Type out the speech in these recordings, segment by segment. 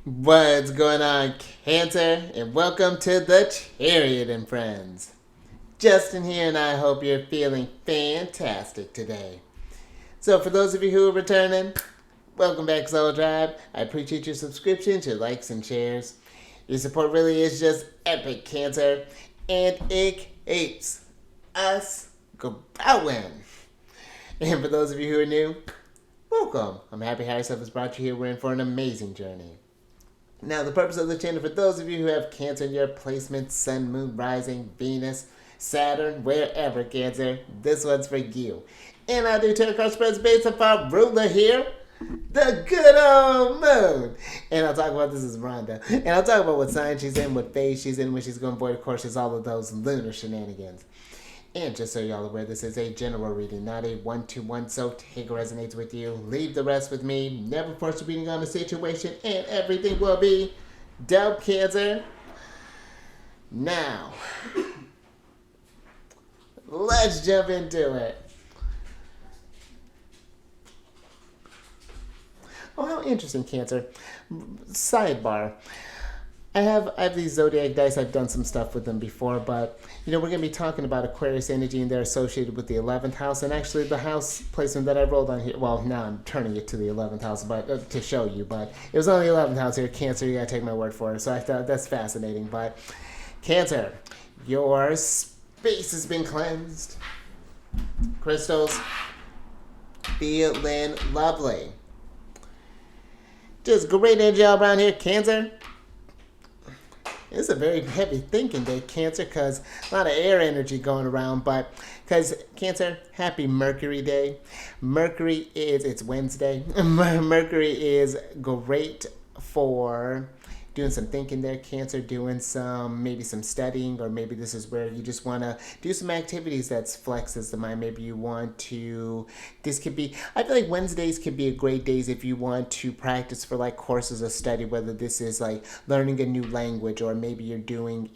What's going on, Cancer? And welcome to the Chariot Friends. Justin here, and I hope you're feeling fantastic today. So, for those of you who are returning, welcome back, Soul Tribe. I appreciate your subscriptions, your likes, and shares. Your support really is just epic, Cancer, and it keeps us going. And for those of you who are new, welcome. I'm happy Higher Self has brought you here. We're in for an amazing journey. Now, the purpose of the channel, for those of you who have Cancer in your placement, Sun, Moon, Rising, Venus, Saturn, wherever, Cancer, this one's for you. And I do tarot card spreads based off our ruler here, the good old Moon. And I'll talk about this as Rhonda. And I'll talk about what sign she's in, what phase she's in, when she's going to avoid, of course, is all of those lunar shenanigans. And just so y'all aware, this is a general reading, not a one-to-one, so take what resonates with you. Leave the rest with me. Never force a reading on a situation, and everything will be dope, Cancer. Now, let's jump into it. Oh, how interesting, Cancer. Sidebar. I have these Zodiac dice. I've done some stuff with them before, but we're going to be talking about Aquarius energy, and they're associated with the 11th house. And actually, the house placement that I rolled on here, well, now I'm turning it to the 11th house, but to show you, but it was on the 11th house here. Cancer, you got to take my word for it. So I thought that's fascinating. But Cancer, your space has been cleansed. Crystals, feeling lovely. Just great energy all around here, Cancer. It's a very heavy thinking day, Cancer, because a lot of air energy going around. But because Cancer, happy Mercury Day. Mercury it's Wednesday. Mercury is great for doing some thinking there, Cancer, doing maybe some studying, or maybe this is where you just want to do some activities that's flexes the mind. Maybe you want to, this could be, I feel like Wednesdays could be a great days if you want to practice for like courses of study, whether this is like learning a new language, or maybe you're doing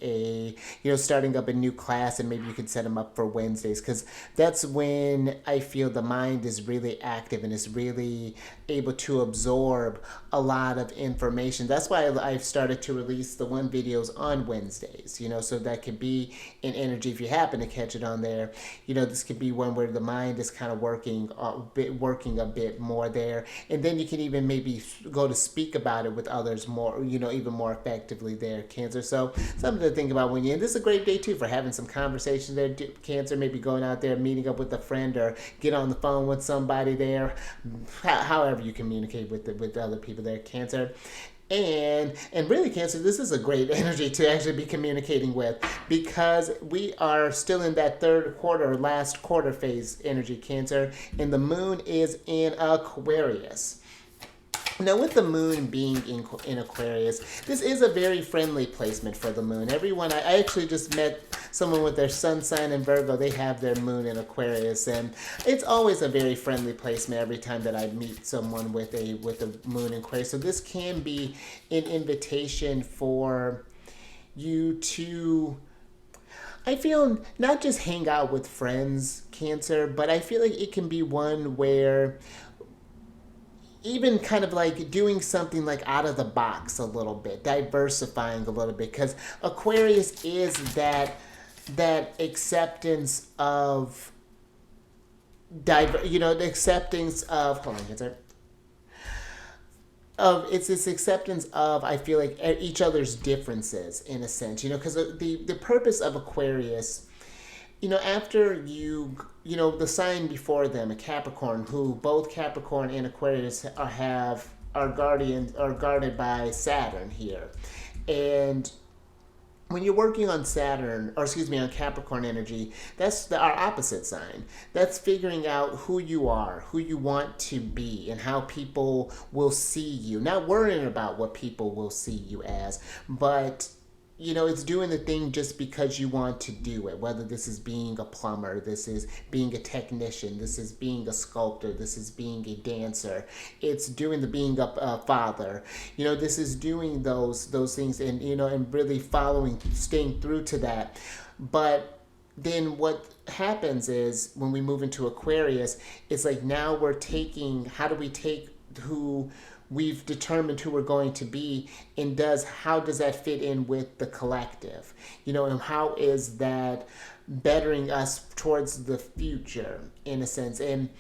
starting up a new class, and maybe you could set them up for Wednesdays, because that's when I feel the mind is really active and is really able to absorb a lot of information. That's why I've started to release the one videos on Wednesdays, so that could be an energy if you happen to catch it on there. This could be one where the mind is kind of working a bit more there, and then you can even maybe go to speak about it with others more, even more effectively there, Cancer. So something to think about when you, and this is a great day too for having some conversations there, Cancer, maybe going out there, meeting up with a friend, or get on the phone with somebody there, however you communicate with other people there, Cancer. And really, Cancer, this is a great energy to actually be communicating with, because we are still in that third quarter, last quarter phase energy, Cancer, and the moon is in Aquarius. Now, with the moon being in Aquarius, this is a very friendly placement for the moon. Everyone, I actually just met someone with their sun sign in Virgo. They have their moon in Aquarius, and it's always a very friendly placement every time that I meet someone with a moon in Aquarius. So this can be an invitation for you to, I feel, not just hang out with friends, Cancer, but I feel like it can be one where even kind of like doing something like out of the box a little bit, diversifying a little bit, because Aquarius is that acceptance of the acceptance of, hold on, Cancer, it's this acceptance of, I feel like, each other's differences in a sense, because the purpose of Aquarius, after the sign before them, a Capricorn, who both Capricorn and Aquarius are guarded by Saturn here. And when you're working on on Capricorn energy, that's our opposite sign. That's figuring out who you are, who you want to be, and how people will see you. Not worrying about what people will see you as, but it's doing the thing just because you want to do it, whether this is being a plumber, this is being a technician, this is being a sculptor, this is being a dancer, it's doing being a father, this is doing those things, and and really staying true to that. But then what happens is, when we move into Aquarius, it's like, now we're taking, how do we take who we've determined who we're going to be, and how does that fit in with the collective, and how is that bettering us towards the future in a sense. And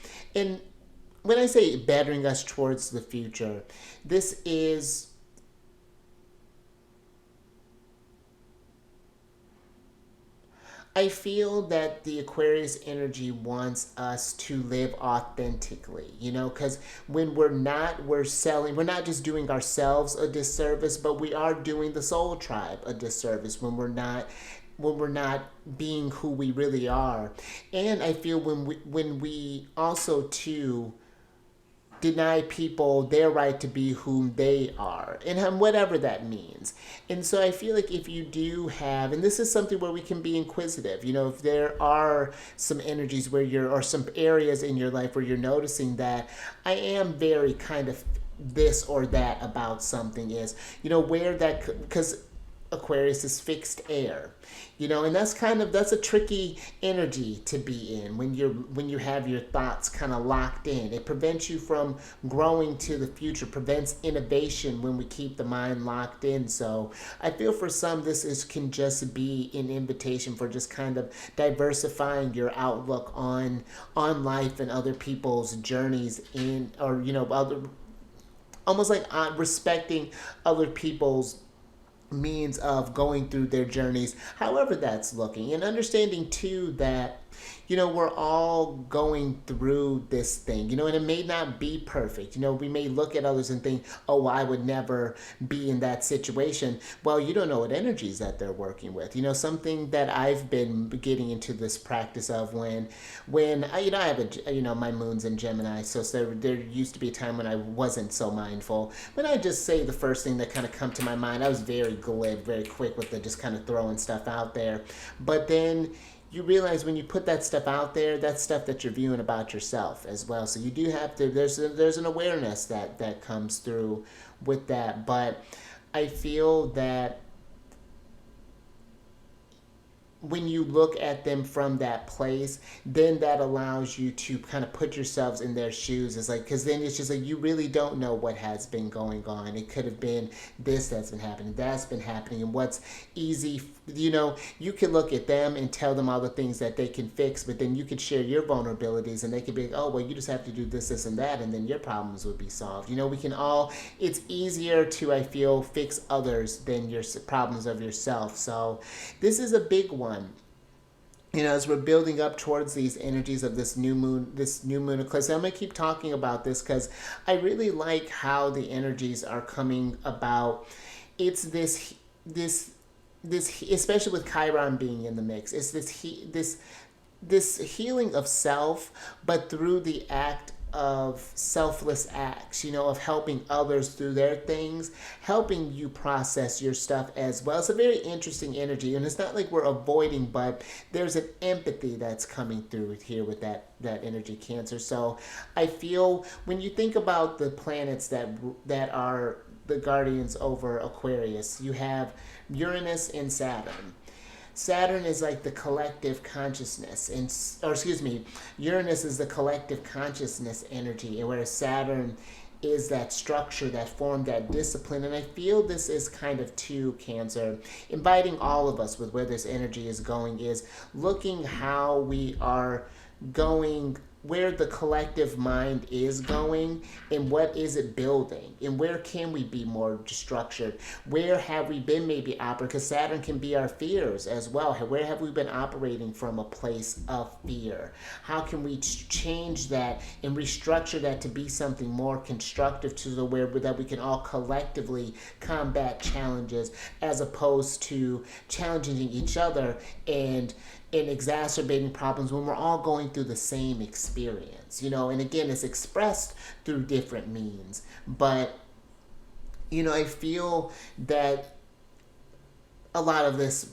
when I say bettering us towards the future, this is, I feel that the Aquarius energy wants us to live authentically, because when we're not just doing ourselves a disservice, but we are doing the soul tribe a disservice when we're not being who we really are. And I feel when we also too deny people their right to be whom they are, and whatever that means. And so I feel like if you do have, and this is something where we can be inquisitive, if there are some energies or some areas in your life where you're noticing that I am very kind of this or that about something, is, where that, because Aquarius is fixed air, and that's a tricky energy to be in when you have your thoughts kind of locked in. It prevents you from growing to the future, prevents innovation when we keep the mind locked in. So I feel for some can just be an invitation for just kind of diversifying your outlook on life and other people's journeys or other, almost like respecting other people's means of going through their journeys, however that's looking, and understanding too that we're all going through this thing, and it may not be perfect. We may look at others and think, oh, I would never be in that situation. Well, you don't know what energies that they're working with. Something that I've been getting into this practice of when I have my moon's in Gemini, so there used to be a time when I wasn't so mindful. When I just say the first thing that kind of come to my mind, I was very glib, very quick with just kind of throwing stuff out there. But then you realize when you put that stuff out there, that's stuff that you're viewing about yourself as well. So you do have to, there's an awareness that comes through with that. But I feel that when you look at them from that place, then that allows you to kind of put yourselves in their shoes. It's like, because then it's just like, you really don't know what has been going on. It could have been this that's been happening, that's been happening, and what's easy, you can look at them and tell them all the things that they can fix, but then you could share your vulnerabilities and they could be like, oh, well, you just have to do this, and that, and then your problems would be solved. We can all, it's easier to, I feel, fix others than your problems of yourself. So this is a big one. As we're building up towards these energies of this new moon eclipse. I'm going to keep talking about this because I really like how the energies are coming about. It's this, especially with Chiron being in the mix, it's this healing of self, but through the act of selfless acts, of helping others through their things, helping you process your stuff as well. It's a very interesting energy, and it's not like we're avoiding, but there's an empathy that's coming through here with that energy, Cancer. So I feel when you think about the planets that are the guardians over Aquarius, you have Uranus and Saturn. Saturn is like the collective consciousness, Uranus is the collective consciousness energy, whereas Saturn is that structure, that form, that discipline. And I feel this is kind of too, Cancer, inviting all of us with where this energy is going, is looking how we are going, where the collective mind is going, and what is it building, and where can we be more structured, where have we been maybe operating, because Saturn can be our fears as well. Where have we been operating from a place of fear? How can we change that and restructure that to be something more constructive, to the where that we can all collectively combat challenges, as opposed to challenging each other and exacerbating problems when we're all going through the same experience, and again, it's expressed through different means. But, I feel that a lot of this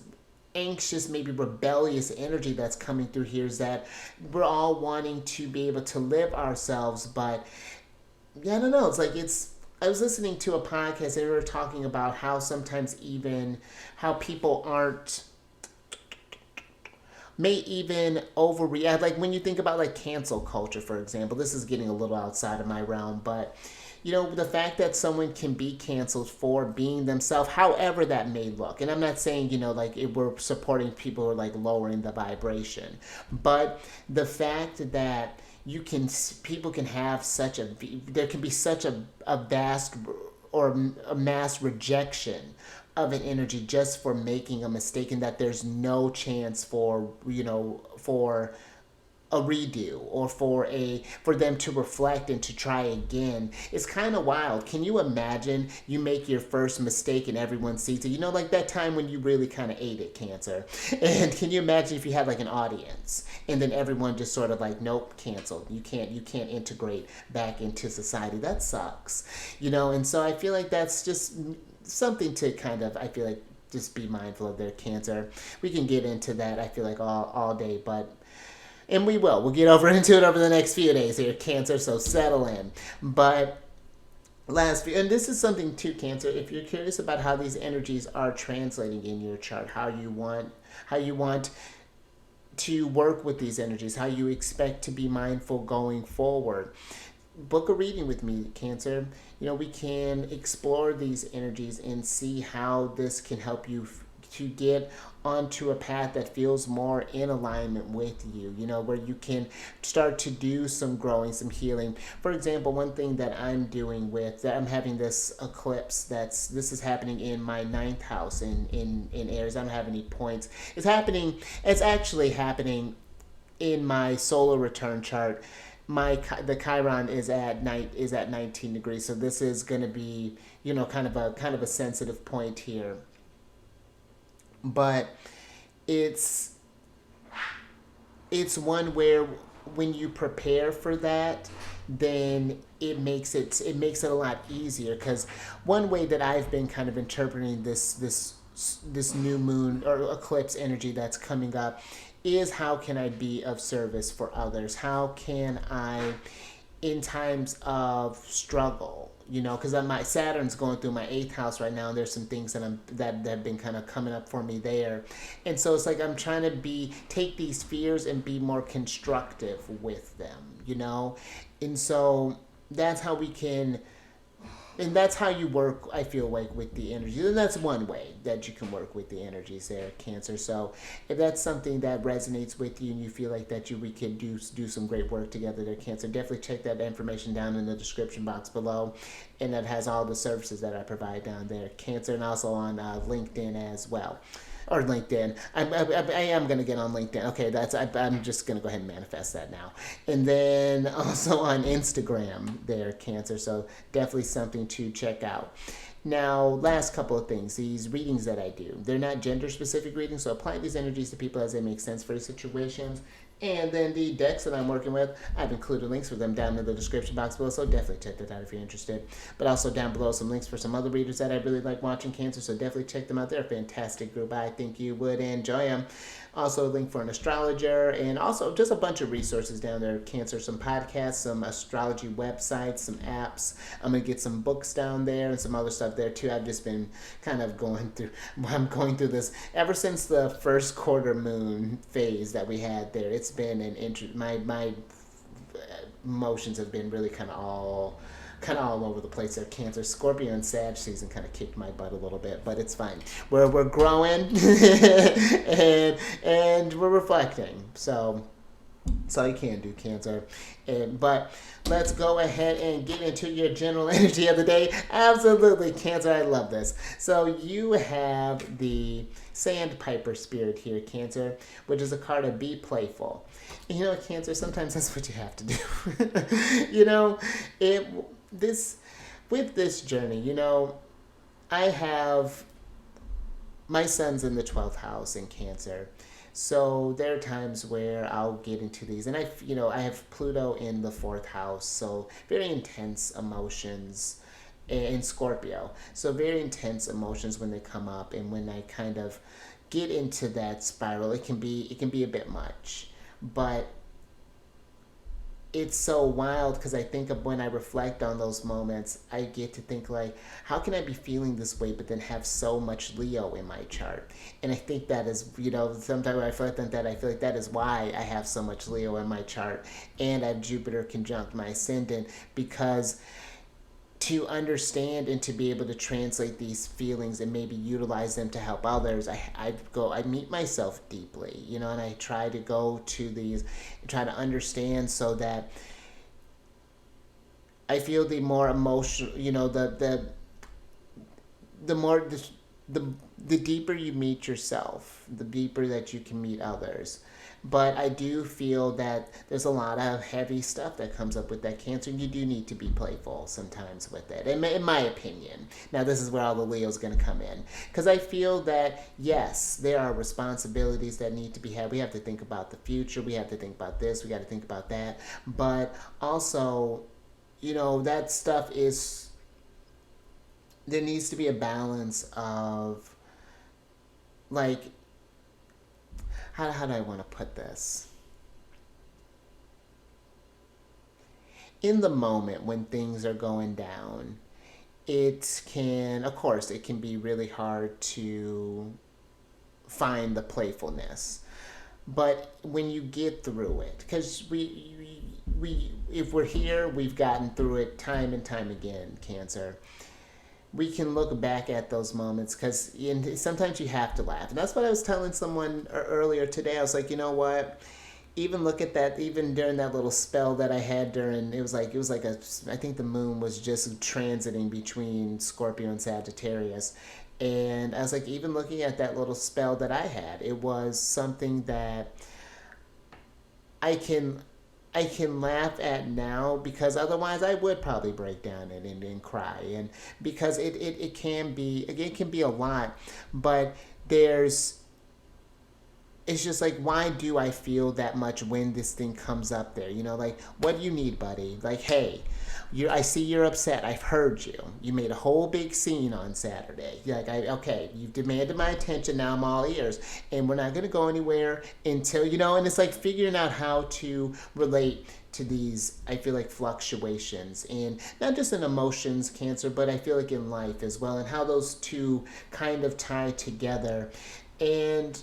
anxious, maybe rebellious energy that's coming through here is that we're all wanting to be able to live ourselves, but I don't know, I was listening to a podcast, they were talking about how sometimes even how people may even overreact. Like when you think about like cancel culture, for example, this is getting a little outside of my realm, but the fact that someone can be canceled for being themselves, however that may look. And I'm not saying, like we're supporting people who are like lowering the vibration, but the fact that people can have there can be such a vast or a mass rejection of an energy just for making a mistake, and that there's no chance for a redo or for them to reflect and to try again. It's kind of wild. Can you imagine you make your first mistake and everyone sees it? Like that time when you really kind of ate it, Cancer. And can you imagine if you had like an audience and then everyone just sort of like, nope, canceled. You can't integrate back into society. That sucks. And so I feel like that's just something to kind of, I feel like, just be mindful of their, Cancer. We can get into that, I feel like, all day, and we will. We'll get into it over the next few days here, Cancer, so settle in. But and this is something too, Cancer, if you're curious about how these energies are translating in your chart, how you want to work with these energies, how you expect to be mindful going forward, book a reading with me, Cancer. We can explore these energies and see how this can help you to get onto a path that feels more in alignment with you, where you can start to do some growing, some healing. For example, one thing that I'm doing I'm having this eclipse this is happening in my 9th house in Aries. I don't have any points. It's actually happening in my solar return chart. The Chiron is at 19 degrees, so this is going to be kind of a sensitive point here. But it's one where when you prepare for that, then it makes it a lot easier. Because one way that I've been kind of interpreting this new moon or eclipse energy that's coming up is, how can I be of service for others? How can I, in times of struggle, because my Saturn's going through my 8th house right now, and there's some things that have been kind of coming up for me there, and so it's like I'm trying to take these fears and be more constructive with them, and so that's how we can. And that's how you work, I feel like, with the energies. And that's one way that you can work with the energies there, Cancer. So if that's something that resonates with you and you feel like we could do some great work together there, Cancer, definitely check that information down in the description box below. And that has all the services that I provide down there, Cancer, and also on LinkedIn as well. Or LinkedIn. I am going to get on LinkedIn. Okay, I'm just going to go ahead and manifest that now. And then also on Instagram there, Cancer. So definitely something to check out. Now, last couple of things. These readings that I do, they're not gender-specific readings, so apply these energies to people as they make sense for the situations. And then the decks that I'm working with, I've included links for them down in the description box below, so definitely check that out if you're interested. But also down below some links for some other readers that I really like watching, Cancer, so definitely check them out. They're a fantastic group. I think you would enjoy them. Also a link for an astrologer, and also just a bunch of resources down there, Cancer, some podcasts, some astrology websites, some apps. I'm going to get some books down there and some other stuff there too. I've just been kind of going through this ever since the first quarter moon phase that we had there. It's been my emotions have been really kind of all over the place there, Cancer. Scorpio and Sag season kind of kicked my butt a little bit, but it's fine. We're growing and we're reflecting. So that's all you can do, Cancer. But let's go ahead and get into your general energy of the day. Absolutely, Cancer. I love this. So you have the Sandpiper Spirit here, Cancer, which is a card of Be Playful. And Cancer, sometimes that's what you have to do. With this journey, I have my son's in the 12th house in Cancer. So there are times where I'll get into these, and I have Pluto in the 4th house, so very intense emotions in Scorpio. So very intense emotions when they come up, and when I kind of get into that spiral, it can be a bit much. But it's so wild because I think of when I reflect on those moments, I get to think like, how can I be feeling this way but then have so much Leo in my chart? And I think that is, sometimes when I reflect on that, I feel like that is why I have so much Leo in my chart, and I have Jupiter conjunct my ascendant, because to understand and to be able to translate these feelings and maybe utilize them to help others, I meet myself deeply, you know, and I try to go to these, try to understand so that I feel the more emotional, you know, the more the deeper you meet yourself, the deeper that you can meet others. But I do feel that there's a lot of heavy stuff that comes up with that Cancer. You do need to be playful sometimes with it, in my opinion. Now, this is where all the Leo's going to come in. Because I feel that, yes, there are responsibilities that need to be had. We have to think about the future. We have to think about this. We got to think about that. But also, you know, that stuff is... There needs to be a balance of, like... How do I want to put this? In the moment when things are going down, it can, of course, it can be really hard to find the playfulness. But when you get through it, because if we're here, we've gotten through it time and time again, Cancer. We can look back at those moments because sometimes you have to laugh. And that's what I was telling someone earlier today. I was like, you know what? Even look at that, even during that little spell that I had during, it was like I think the moon was just transiting between Scorpio and Sagittarius. And I was like, even looking at that little spell that I had, it was something that I can laugh at now, because otherwise I would probably break down and cry. And because it can be, again, it can be a lot, but it's just like, why do I feel that much when this thing comes up there? You know, like, what do you need, buddy? Like, hey, I see you're upset. I've heard you. You made a whole big scene on Saturday. You're like, okay, you've demanded my attention. Now I'm all ears. And we're not going to go anywhere until, you know, and it's like figuring out how to relate to these, I feel like, fluctuations. And not just in emotions, Cancer, but I feel like in life as well. And how those two kind of tie together. And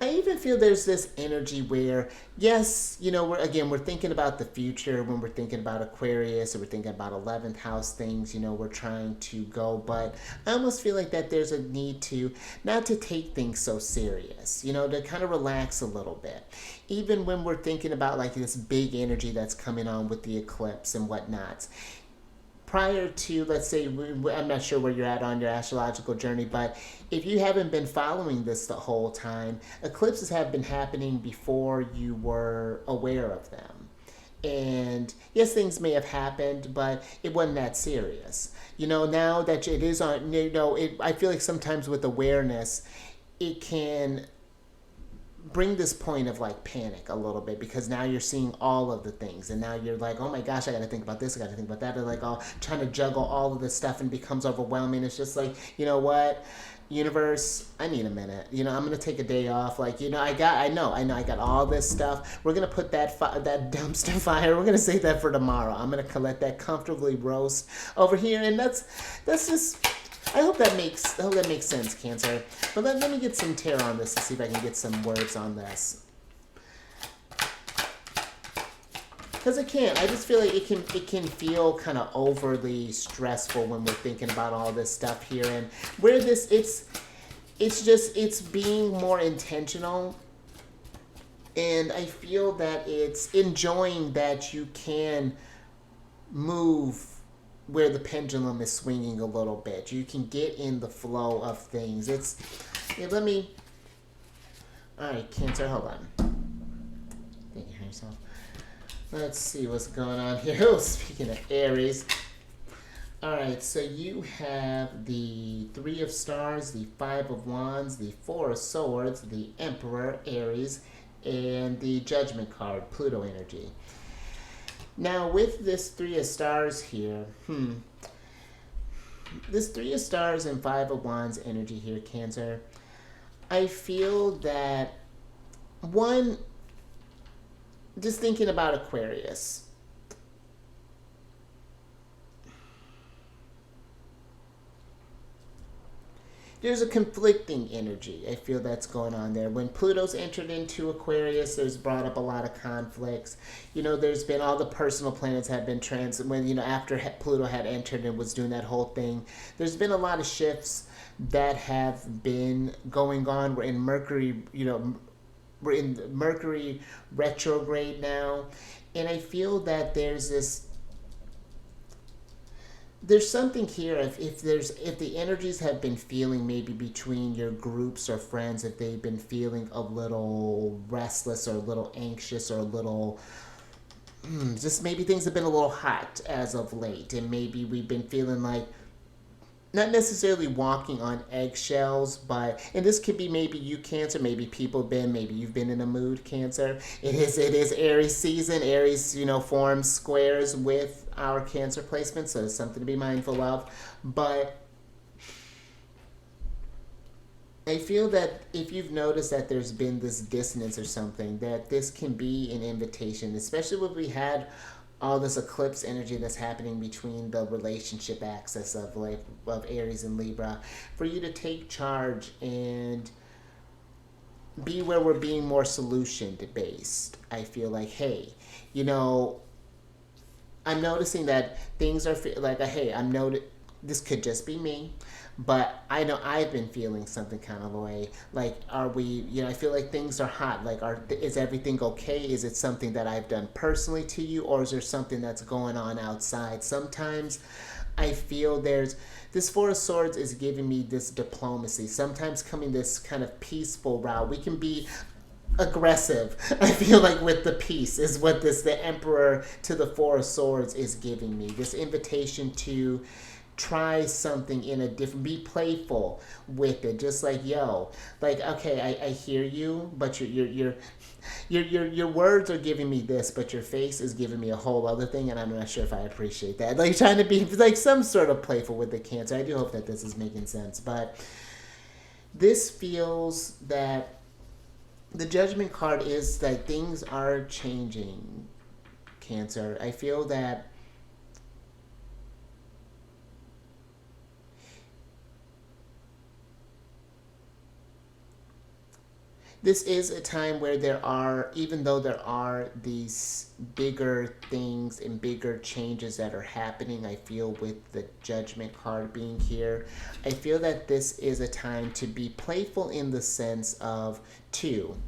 I even feel there's this energy where, yes, you know, we're thinking about the future when we're thinking about Aquarius, or we're thinking about 11th house things, you know, we're trying to go, but I almost feel like that there's a need to, not to take things so serious, you know, to kind of relax a little bit. Even when we're thinking about like this big energy that's coming on with the eclipse and whatnot. Prior to, let's say, I'm not sure where you're at on your astrological journey, but if you haven't been following this the whole time, eclipses have been happening before you were aware of them. And yes, things may have happened, but it wasn't that serious. You know, now that it is on, you know, I feel like sometimes with awareness, it can bring this point of like panic a little bit, because now you're seeing all of the things, and now you're like, oh my gosh, I got to think about this, I got to think about that. They're like all trying to juggle all of this stuff, and becomes overwhelming. It's just like, you know what, universe, I need a minute. You know, I'm gonna take a day off. Like, you know, I know, I got all this stuff. We're gonna put that dumpster fire. We're gonna save that for tomorrow. I'm gonna let that comfortably roast over here, and that's just. I hope that makes sense, Cancer. But let me get some tarot on this to see if I can get some words on this. Because it can. I just feel like it can feel kind of overly stressful when we're thinking about all this stuff here, and where it's being more intentional. And I feel that it's enjoying that you can move where the pendulum is swinging a little bit. You can get in the flow of things. Alright, Cancer, hold on. Thank you for yourself. Let's see what's going on here. Oh, speaking of Aries. Alright, so you have the 3 of Stars, the 5 of Wands, the 4 of Swords, the Emperor, Aries, and the Judgment card, Pluto energy. Now, with this 3 of Stars here, this 3 of Stars and 5 of Wands energy here, Cancer, I feel that, one, just thinking about Aquarius, there's a conflicting energy. I feel that's going on there. When Pluto's entered into Aquarius, there's brought up a lot of conflicts. There's been all the personal planets have been after Pluto had entered and was doing that whole thing, there's been a lot of shifts that have been going on. We're in Mercury retrograde now, and I feel that there's something here. If the energies have been feeling maybe between your groups or friends, if they've been feeling a little restless or a little anxious or a little just maybe things have been a little hot as of late, and maybe we've been feeling like not necessarily walking on eggshells, and this could be maybe you, Cancer, maybe maybe you've been in a mood, Cancer. It is Aries season. Aries, forms squares with our Cancer placement, so it's something to be mindful of. But I feel that if you've noticed that there's been this dissonance or something, that this can be an invitation, especially when we had all this eclipse energy that's happening between the relationship axis of Aries and Libra, for you to take charge and be where we're being more solution based. I feel like, hey, I'm noticing that things are like, hey, this could just be me, but I know I've been feeling something kind of way. Like, are we, I feel like things are hot. Like, is everything okay? Is it something that I've done personally to you, or is there something that's going on outside? Sometimes I feel this Four of Swords is giving me this diplomacy. Sometimes coming this kind of peaceful route. We can be aggressive. I feel like with the peace is what the Emperor to the Four of Swords is giving me. This invitation to try something in a different, be playful with it, just like, okay, I hear you, but your words are giving me this, but your face is giving me a whole other thing, and I'm not sure if I appreciate that. Like, trying to be like some sort of playful with the Cancer. I do hope that this is making sense, but this feels that the Judgment card is that things are changing, Cancer. I feel that this is a time where even though there are these bigger things and bigger changes that are happening, I feel with the Judgment card being here, I feel that this is a time to be playful in the sense of,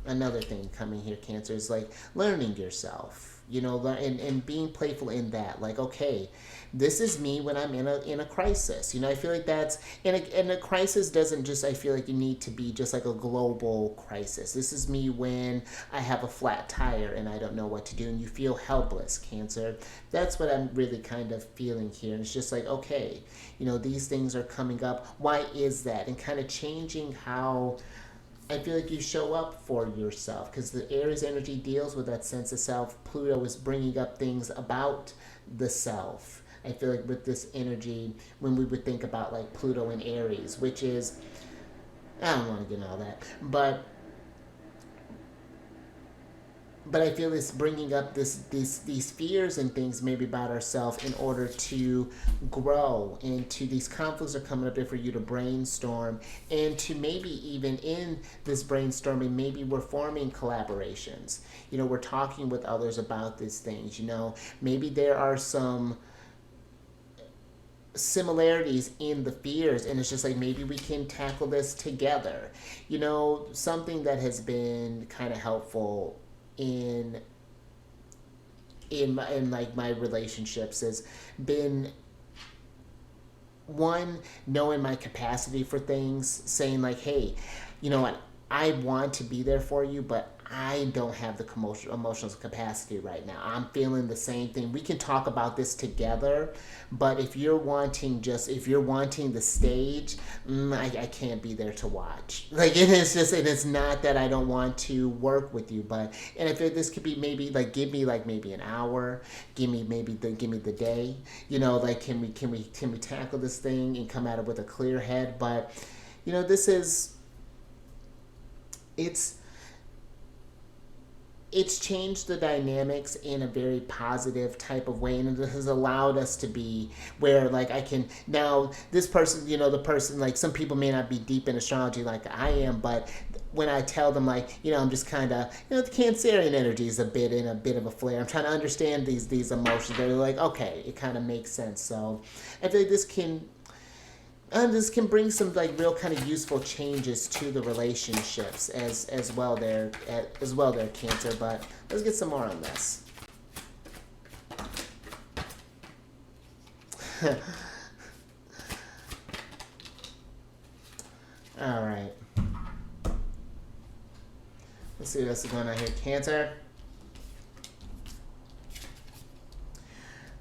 another thing coming here, Cancer, is like learning yourself, and being playful in that. Like, okay, this is me when I'm in a crisis. I feel like that's and a crisis doesn't just, I feel like you need to be just like a global crisis. This is me when I have a flat tire and I don't know what to do, and you feel helpless, Cancer. That's what I'm really kind of feeling here. And it's just like, okay, these things are coming up. Why is that? And kind of changing how I feel like you show up for yourself, because the Aries energy deals with that sense of self. Pluto is bringing up things about the self. I feel like with this energy, when we would think about like Pluto and Aries, which is, I don't want to get into all that, but I feel it's bringing up these fears and things maybe about ourselves in order to grow. And these conflicts are coming up there for you to brainstorm, and to maybe even in this brainstorming, maybe we're forming collaborations. We're talking with others about these things. Maybe there are some similarities in the fears, and it's just like, maybe we can tackle this together. Something that has been kind of helpful in my relationships has been, one, knowing my capacity for things, saying like, hey, you know what, I want to be there for you, but I don't have the emotional capacity right now. I'm feeling the same thing. We can talk about this together, but if you're wanting the stage, I can't be there to watch. Like, it's not that I don't want to work with you, and I feel this could be maybe like, give me like maybe an hour, give me the day, like, can we tackle this thing and come at it with a clear head? But it's changed the dynamics in a very positive type of way, and it has allowed us to be where, like, I can now, this person, the person, like, some people may not be deep in astrology like I am, but when I tell them, like, I'm just kind of, the Cancerian energy is a bit of a flare. I'm trying to understand these emotions. They're like, okay, it kind of makes sense. So I feel like this can bring some, like, real kind of useful changes to the relationships as well there, Cancer. But let's get some more on this. All right. Let's see what else is going on here, Cancer.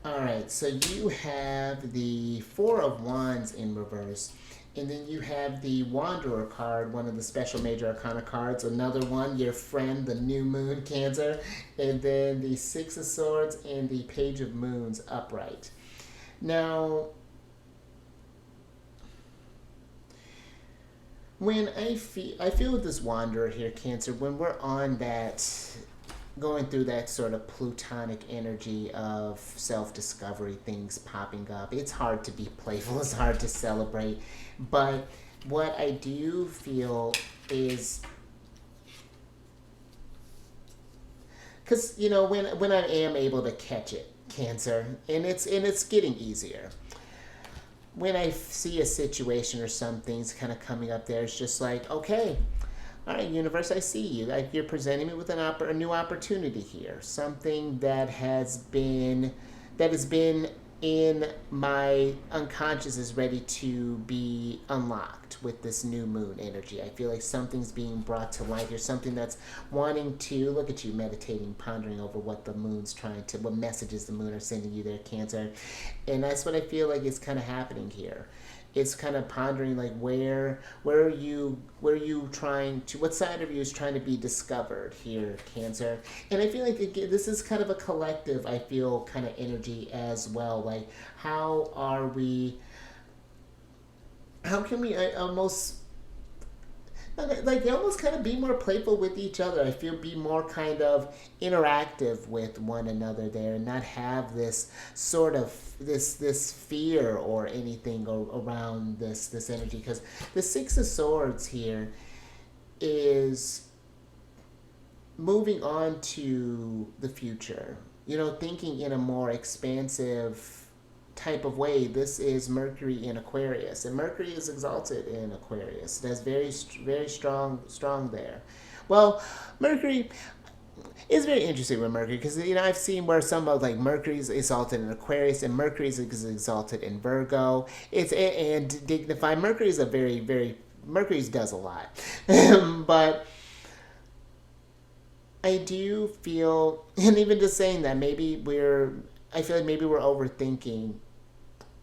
All right, so you have the Four of Wands in reverse, and then you have the Wanderer card, one of the special major arcana cards. Another one, your friend, the New Moon, Cancer, and then the Six of Swords and the Page of Moons upright. Now, when I feel with this Wanderer here, Cancer, when we're on that, going through that sort of plutonic energy of self-discovery, things popping up, it's hard to be playful, it's hard to celebrate. But what I do feel is, because, when I am able to catch it, Cancer, and it's getting easier. When I see a situation or something's kind of coming up there, it's just like, okay, all right, universe, I see you. Like, you're presenting me with a new opportunity here. Something that has been in my unconscious is ready to be unlocked with this new moon energy. I feel like something's being brought to light here. Something that's wanting to, look at you meditating, pondering over what messages the moon are sending you there, Cancer. And that's what I feel like is kind of happening here. It's kind of pondering, like, where are you trying to, what side of you is trying to be discovered here, Cancer? And I feel like, again, this is kind of a collective, I feel, kind of energy as well. Like, how can we almost, like, they almost kind of be more playful with each other. I feel be more kind of interactive with one another there, and not have this sort of this fear or anything around this energy. Because the Six of Swords here is moving on to the future, thinking in a more expansive type of way. This is Mercury in Aquarius, and Mercury is exalted in Aquarius. That's very, very strong there. Well, Mercury is very interesting with Mercury, because I've seen where some of, like, Mercury's exalted in Aquarius and Mercury's exalted in Virgo. And dignified. Mercury's a very, very, Mercury's does a lot, but I do feel, and even just saying that, I feel like maybe we're overthinking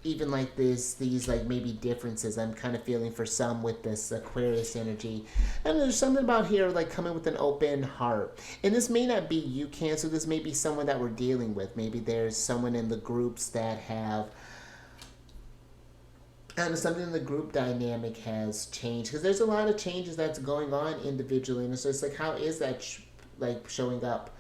even, like, these like, maybe differences I'm kind of feeling for some with this Aquarius energy. And there's something about here, like, coming with an open heart. And this may not be you, Cancer. This may be someone that we're dealing with. Maybe there's someone in the groups that have, and something in the group dynamic has changed. Because there's a lot of changes that's going on individually. And so it's like, how is that showing up,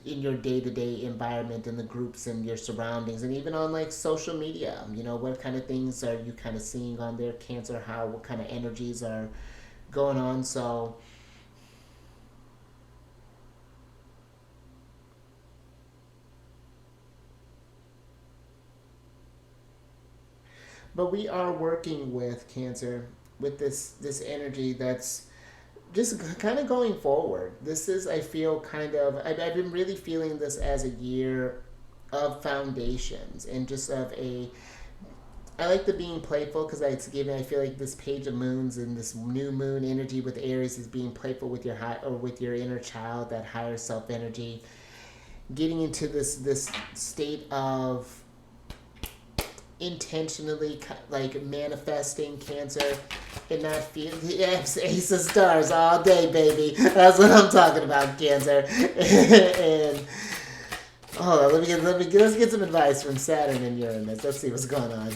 in your day-to-day environment, in the groups and your surroundings, and even on, like, social media? What kind of things are you kind of seeing on there, Cancer? What kind of energies are going on? So but we are working with, Cancer, with this energy that's just kind of going forward. This is, I feel, kind of, I've been really feeling this as a year of foundations, and just I like the being playful, because I feel like this Page of Moons and this new moon energy with Aries is being playful with with your inner child, that higher self energy, getting into this state of intentionally, like, manifesting, Cancer, and not feel, yes, Ace of Stars all day, baby. That's what I'm talking about, Cancer. And hold on, let's get some advice from Saturn and Uranus. Let's see what's going on.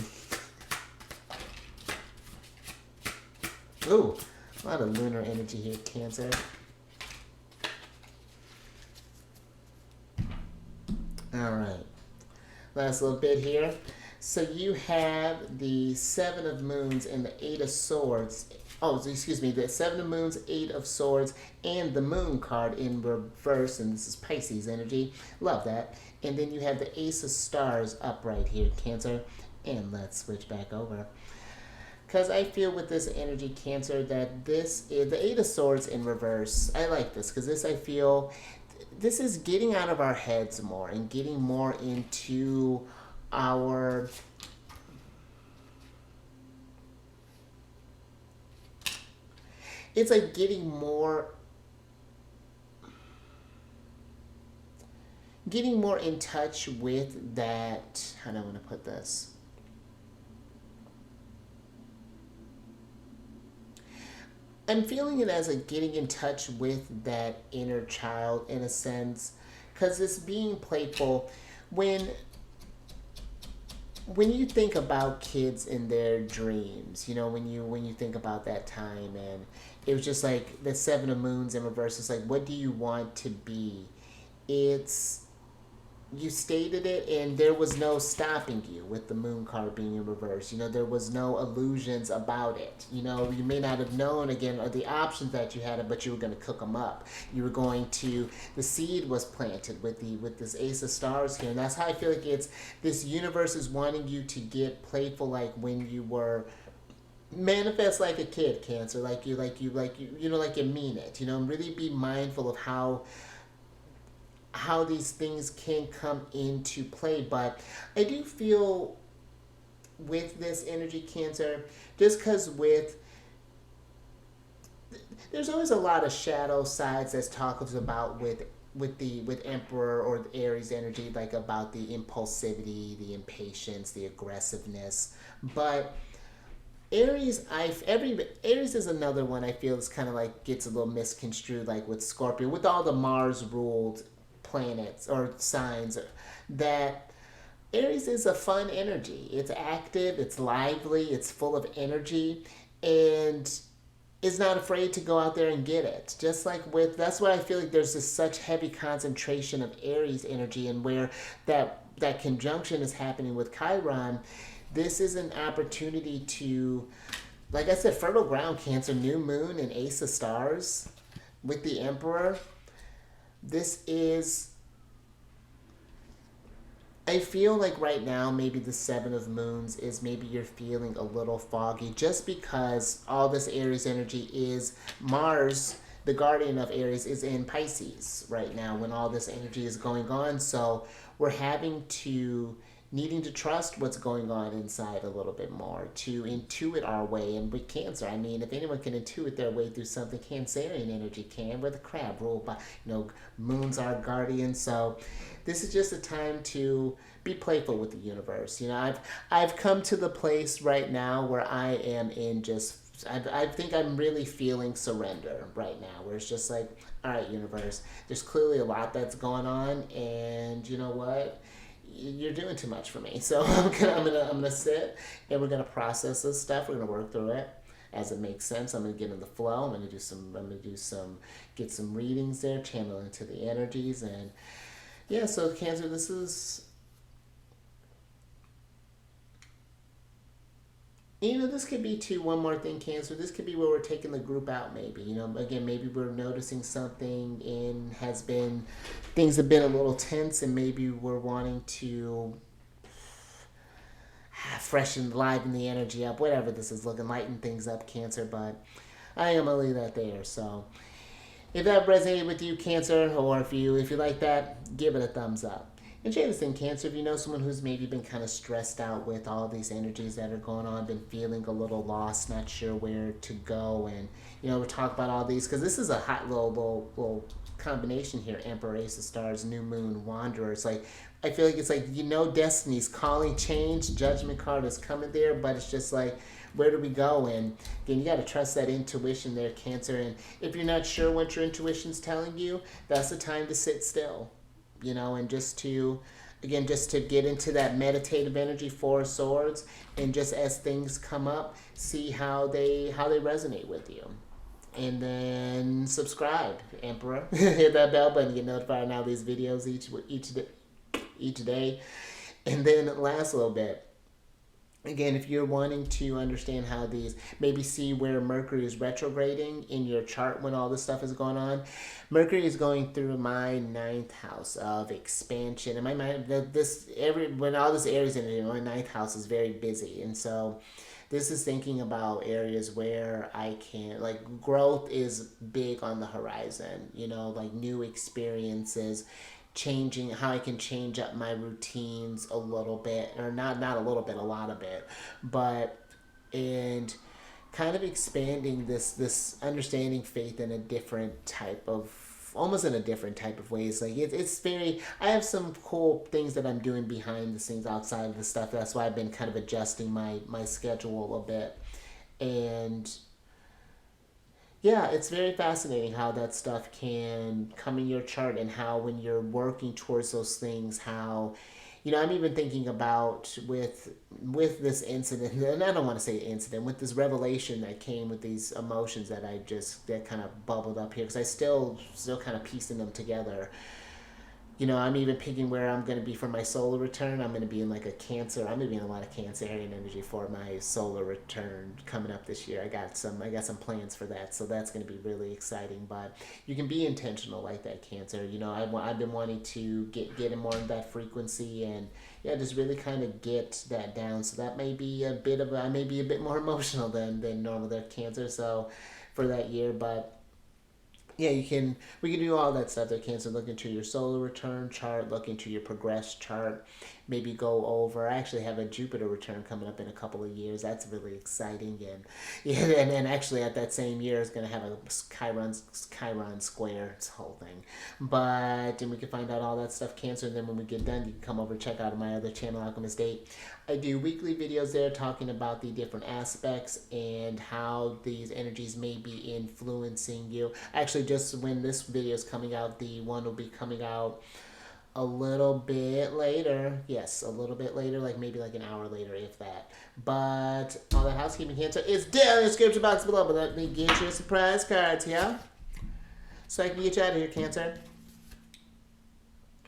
Ooh, a lot of lunar energy here, Cancer. All right. Last little bit here. So you have the Seven of Moons and the Eight of Swords. Oh, excuse me, the Seven of Moons, Eight of Swords, and the Moon card in reverse, and this is Pisces energy. Love that. And then you have the Ace of Stars up right here, Cancer. And let's switch back over. Because I feel with this energy, Cancer, that this is the Eight of Swords in reverse. I like this because this, I feel, this is getting out of our heads more and getting more into our it's like getting more in touch with that. How do I want to put this? I'm feeling it as like getting in touch with that inner child in a sense, because this being playful, when you think about kids in their dreams, you know, when you think about that time, and it was just like the Seven of Moons in reverse. It's like, what do you want to be? It's, you stated it, and there was no stopping you with the Moon card being in reverse. You know, there was no illusions about it. You know, you may not have known, again, or the options that you had, but you were going to cook them up. You were going to, the seed was planted with this Ace of Stars here, and that's how I feel like it's, this universe is wanting you to get playful, like when you were, manifest like a kid, Cancer, like you know, like you mean it, you know, and really be mindful of how these things can come into play. But I do feel with this energy, Cancer, just because with, there's always a lot of shadow sides that's talked about with Emperor or the Aries energy, like about the impulsivity, the impatience, the aggressiveness. But Aries, Aries is another one I feel is kind of like gets a little misconstrued, like with Scorpio, with all the Mars ruled planets or signs, that Aries is a fun energy. It's active, it's lively, it's full of energy, and is not afraid to go out there and get it. Just like with, that's why I feel like there's this such heavy concentration of Aries energy, and where that conjunction is happening with Chiron. This is an opportunity to, like I said, fertile ground, Cancer, new moon and Ace of Stars with the Emperor. This is, I feel like right now maybe the Seven of Moons is, maybe you're feeling a little foggy just because all this Aries energy is, Mars, the guardian of Aries, is in Pisces right now when all this energy is going on. So we're needing to trust what's going on inside a little bit more, to intuit our way. And with Cancer, I mean, if anyone can intuit their way through something, Cancerian energy can. We're the crab, ruled by, you know, moon's our guardian. So this is just a time to be playful with the universe. You know, I've come to the place right now where I am in just, I think I'm really feeling surrender right now, where it's just like, all right, universe, there's clearly a lot that's going on, and you know what? You're doing too much for me. So I'm gonna sit, and we're gonna process this stuff. We're gonna work through it as it makes sense. I'm gonna get in the flow. I'm gonna get some readings there, channel into the energies, and yeah. So Cancer, this is, you know, this could be too, one more thing, Cancer, this could be where we're taking the group out, maybe, you know, again, maybe we're noticing something and things have been a little tense, and maybe we're wanting to freshen, liven the energy up, whatever this is looking, lighten things up, Cancer. But I am gonna leave that there. So if that resonated with you, Cancer, or if you like that, give it a thumbs up. And share this thing, Cancer, if you know someone who's maybe been kind of stressed out with all these energies that are going on, been feeling a little lost, not sure where to go, and, you know, we're talking about all these, because this is a hot little combination here, Emperor, Ace of Stars, New Moon, Wanderer. It's like, I feel like it's like, you know, Destiny's calling, change, Judgment card is coming there, but it's just like, where do we go? And again, you got to trust that intuition there, Cancer, and if you're not sure what your intuition's telling you, that's the time to sit still. You know, and just to get into that meditative energy, Four of Swords, and just as things come up, see how they resonate with you. And then subscribe, Emperor. Hit that bell button to get notified on all these videos each day. each day. And then last little bit, again, if you're wanting to understand how these, maybe see where Mercury is retrograding in your chart when all this stuff is going on. Mercury is going through my ninth house of expansion, and my mind, when all this Aries energy, my ninth house is very busy, and so this is thinking about areas where I can, like, growth is big on the horizon, like new experiences, changing how I can change up my routines a little bit, or not a little bit, a lot of it, but and kind of expanding this understanding faith in a different type of, almost in a different type of ways. Like it's very, I have some cool things that I'm doing behind the scenes outside of the stuff. That's why I've been kind of adjusting my schedule a bit. And yeah, it's very fascinating how that stuff can come in your chart, and how when you're working towards those things, how, I'm even thinking about with this incident, and I don't want to say incident, with this revelation that came with these emotions that that kind of bubbled up here, because I still kind of piecing them together. I'm even picking where I'm going to be for my solar return. I'm going to be in like a Cancer. I'm going to be in a lot of Cancerian energy for my solar return coming up this year. I got some plans for that, so that's going to be really exciting. But you can be intentional like that, Cancer. I've been wanting to get in more of that frequency, and yeah, just really kind of get that down. So that may be I may be a bit more emotional than normal there, Cancer. So for that year, but yeah, we can do all that stuff there, Cancer. Look into your solar return chart, look into your progress chart, maybe go over. I actually have a Jupiter return coming up in a couple of years. That's really exciting. And yeah, and actually at that same year is going to have a Chiron square. It's a whole thing. But and we can find out all that stuff, Cancer. And then when we get done, you can come over and check out my other channel, Alchemist 8. I do weekly videos there talking about the different aspects and how these energies may be influencing you. Actually, just when this video is coming out, the one will be coming out a little bit later. Yes, a little bit later, like maybe like an hour later, if that. But all the housekeeping, Cancer, is down in the description box below. But let me get your surprise cards here, so I can get you out of here, Cancer.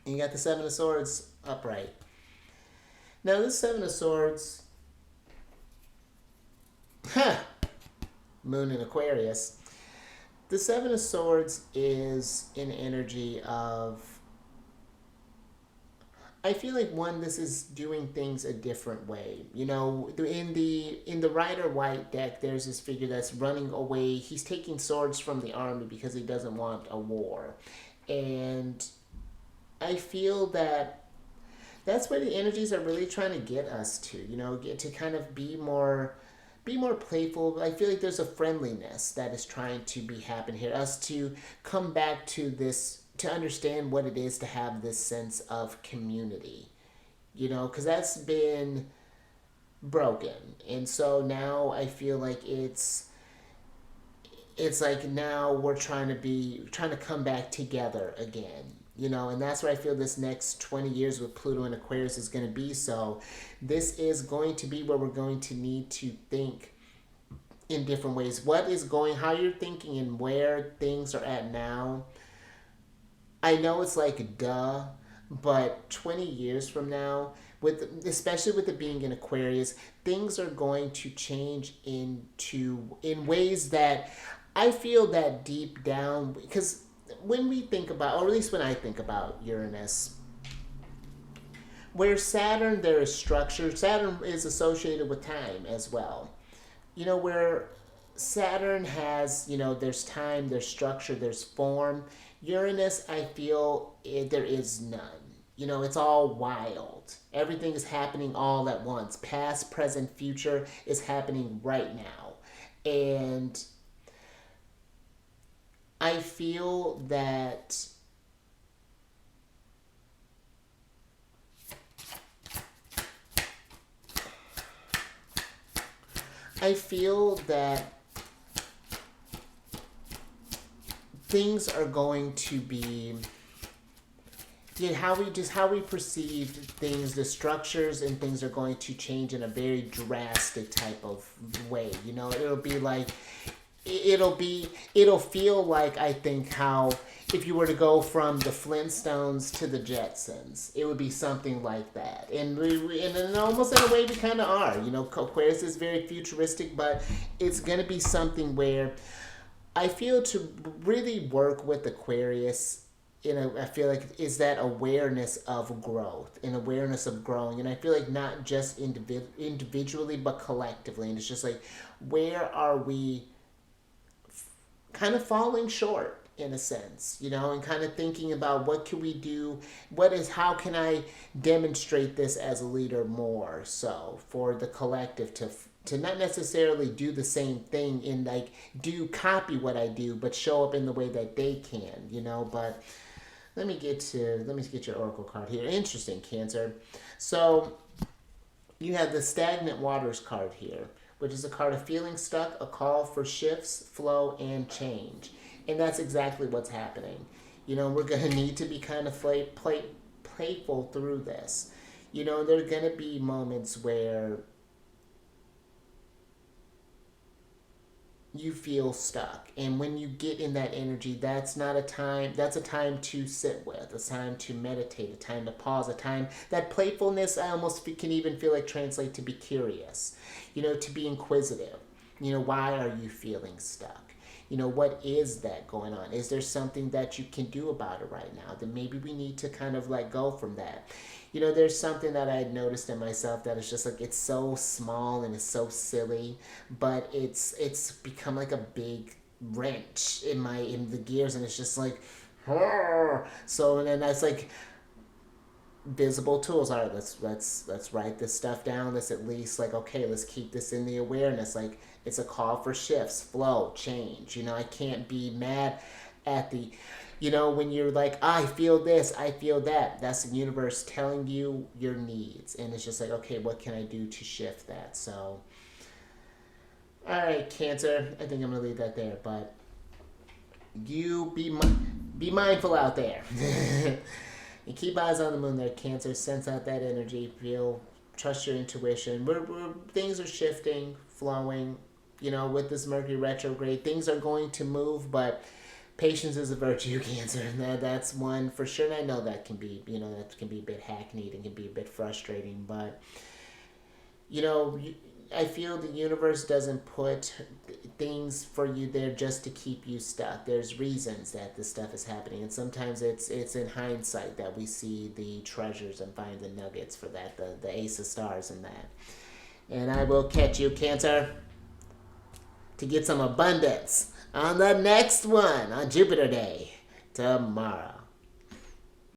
And you got the Seven of Swords upright. Now this Seven of Swords, Moon in Aquarius. The Seven of Swords is an energy of, I feel like, one, this is doing things a different way. In the Rider White deck, there's this figure that's running away. He's taking swords from the army because he doesn't want a war. And I feel that that's where the energies are really trying to get us to, get to kind of be more playful. I feel like there's a friendliness that is trying to be happen here. Us to come back to this, to understand what it is to have this sense of community, because that's been broken. And so now I feel like it's like now we're trying to come back together again. And that's where I feel this next 20 years with Pluto and Aquarius is going to be. So this is going to be where we're going to need to think in different ways. How you're thinking and where things are at now. I know it's like duh, but 20 years from now, especially with it being in Aquarius, things are going to change in ways that I feel that deep down, because when we think about, or at least when I think about Uranus, where Saturn, there is structure. Saturn is associated with time as well. Where Saturn has, there's time, there's structure, there's form. Uranus, I feel there is none. It's all wild. Everything is happening all at once. Past, present, future is happening right now. And I feel that things are going to be, how we perceive things, the structures and things are going to change in a very drastic type of way. It'll be like it'll feel like, I think, how if you were to go from the Flintstones to the Jetsons, it would be something like that. And and almost in a way we kind of are. Aquarius is very futuristic, but it's going to be something where I feel to really work with Aquarius. I feel like is that awareness of growth and awareness of growing, and I feel like not just individually but collectively, and it's just like, where are we kind of falling short in a sense, and kind of thinking about what can we do, how can I demonstrate this as a leader more so for the collective to not necessarily do the same thing and like copy what I do, but show up in the way that they can, but let me get your oracle card here. Interesting, Cancer. So you have the stagnant waters card here, which is a card of feeling stuck, a call for shifts, flow, and change. And that's exactly what's happening. We're going to need to be kind of playful through this. There are going to be moments where you feel stuck, and when you get in that energy, that's a time to sit with, a time to meditate, a time to pause, a time that playfulness I almost can even feel like translate to be curious, to be inquisitive. Why are you feeling stuck? What is that going on? Is there something that you can do about it right now? Then maybe we need to kind of let go from that. There's something that I had noticed in myself that is just like, it's so small and it's so silly, but it's become like a big wrench in the gears, and it's just like, so, and then that's like visible tools. All right, let's write this stuff down. Let's at least like, okay, let's keep this in the awareness. Like, it's a call for shifts, flow, change. I can't be mad at the, when you're like, I feel this, I feel that. That's the universe telling you your needs. And it's just like, okay, what can I do to shift that? So, all right, Cancer, I think I'm going to leave that there. But you be mindful out there. And keep eyes on the moon there, Cancer. Sense out that energy. Trust your intuition. Things are shifting, flowing. With this Mercury retrograde, things are going to move, but patience is a virtue, Cancer, and that's one for sure. And I know that can be, that can be a bit hackneyed and can be a bit frustrating, but I feel the universe doesn't put things for you there just to keep you stuck. There's reasons that this stuff is happening, and sometimes it's in hindsight that we see the treasures and find the nuggets for that, the ace of stars and that. And I will catch you, Cancer, to get some abundance on the next one on Jupiter Day tomorrow.